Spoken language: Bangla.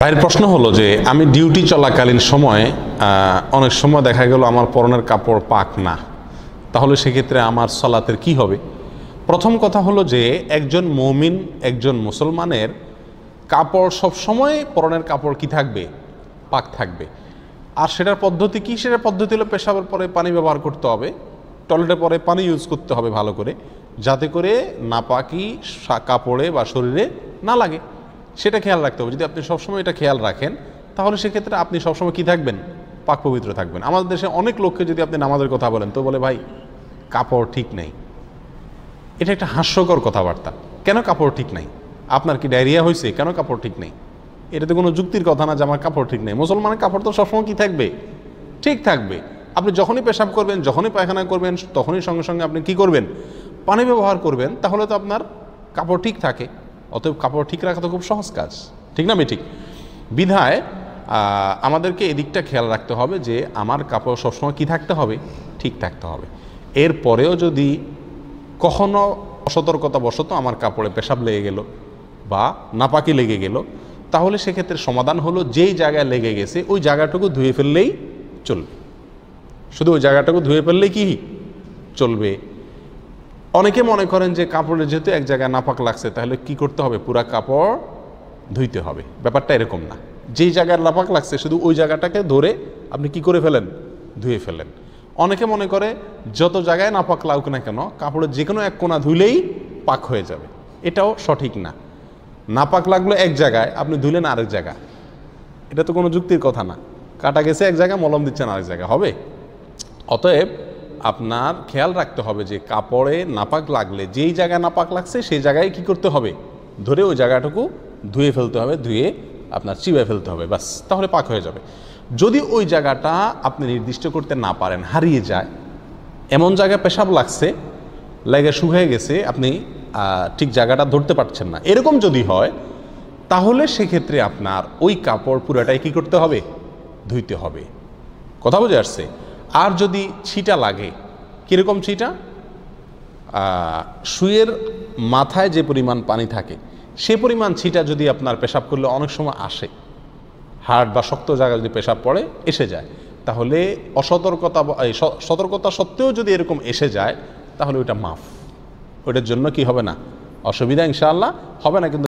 ভাইয়ের প্রশ্ন হলো যে আমি ডিউটি চলাকালীন সময়ে অনেক সময় দেখা গেল আমার পরনের কাপড় পাক না, তাহলে সেক্ষেত্রে আমার সালাতের কি হবে? প্রথম কথা হলো যে একজন মুমিন, একজন মুসলমানের কাপড় সব সময় পরনের কাপড় কি থাকবে? পাক থাকবে। আর সেটার পদ্ধতি কি? সেটার পদ্ধতি হলো পেশাবের পরে পানি ব্যবহার করতে হবে, টয়লেটের পরে পানি ইউজ করতে হবে ভালো করে, যাতে করে নাপাকি কাপড়ে বা শরীরে না লাগে, সেটা খেয়াল রাখতে হবে। যদি আপনি সবসময় এটা খেয়াল রাখেন তাহলে সেক্ষেত্রে আপনি সবসময় কি থাকবেন? পাক পবিত্র থাকবেন। আমাদের দেশে অনেক লোককে যদি আপনি নামাজের কথা বলেন তো বলে ভাই কাপড় ঠিক নেই। এটা একটা হাস্যকর কথাবার্তা। কেন কাপড় ঠিক নাই? আপনার কি ডায়রিয়া হয়েছে? কেন কাপড় ঠিক নেই? এটা তো কোনো যুক্তির কথা না যে আমার কাপড় ঠিক নেই। মুসলমানের কাপড় তো সবসময় কি থাকবে? ঠিক থাকবে। আপনি যখনই পেশাব করবেন, যখনই পায়খানা করবেন, তখনই সঙ্গে সঙ্গে আপনি কি করবেন? পানি ব্যবহার করবেন, তাহলে তো আপনার কাপড় ঠিক থাকে। অতএব কাপড় ঠিক রাখা তো খুব সহজ কাজ, ঠিক না? আমি ঠিক বিধায় আমাদেরকে এদিকটা খেয়াল রাখতে হবে যে আমার কাপড় সবসময় কি থাকতে হবে? ঠিক থাকতে হবে। এরপরেও যদি কখনো অসতর্কতাবশত আমার কাপড়ে পেশাব লেগে গেল বা নাপাকি লেগে গেল, তাহলে সেক্ষেত্রে সমাধান হলো যেই জায়গায় লেগে গেছে ওই জায়গাটুকু ধুয়ে ফেললেই চলবে। শুধু ওই জায়গাটুকু ধুয়ে ফেললেই কি চলবে? অনেকে মনে করেন যে কাপড়ে যেহেতু এক জায়গায় নাপাক লাগছে তাহলে কি করতে হবে? পুরা কাপড় ধুইতে হবে। ব্যাপারটা এরকম না। যেই জায়গায় নাপাক লাগছে শুধু ওই জায়গাটাকে ধরে আপনি কি করে ফেলেন? ধুয়ে ফেলেন। অনেকে মনে করে যত জায়গায় নাপাক লাগুক না কেন কাপড়ের যে কোনো এক কোণা ধুইলেই পাক হয়ে যাবে। এটাও সঠিক না। নাপাক লাগলো এক জায়গায়, আপনি ধুলেন আরেক জায়গায়, এটা তো কোনো যুক্তির কথা না। কাটা গেছে এক জায়গায়, মলম দিচ্ছেন আরেক জায়গায়, হবে? অতএব আপনার খেয়াল রাখতে হবে যে কাপড়ে নাপাক লাগলে যেই জায়গায় নাপাক লাগছে সেই জায়গায় কি করতে হবে? ধরে ওই জায়গাটুকু ধুয়ে ফেলতে হবে, ধুয়ে আপনার চিবায় ফেলতে হবে, বাস, তাহলে পাক হয়ে যাবে। যদি ওই জায়গাটা আপনি নির্দিষ্ট করতে না পারেন, হারিয়ে যায়, এমন জায়গায় পেশাব লাগছে, লেগে শুকিয়ে গেছে, আপনি ঠিক জায়গাটা ধরতে পারছেন না, এরকম যদি হয় তাহলে সেক্ষেত্রে আপনার ওই কাপড় পুরাটাই কি করতে হবে? ধুইতে হবে। কথা বুঝে আসছে? আর যদি ছিটা লাগে, কীরকম ছিটা? শুয়ের মাথায় যে পরিমাণ পানি থাকে সে পরিমাণ ছিটা যদি আপনার পেশাব করলে অনেক সময় আসে, হাড় বা শক্ত জায়গায় যদি পেশাব পড়ে এসে যায়, তাহলে সতর্কতা সত্ত্বেও যদি এরকম এসে যায় তাহলে ওইটা মাফ, ওইটার জন্য কি হবে না? অসুবিধা ইনশাআল্লাহ হবে না। কিন্তু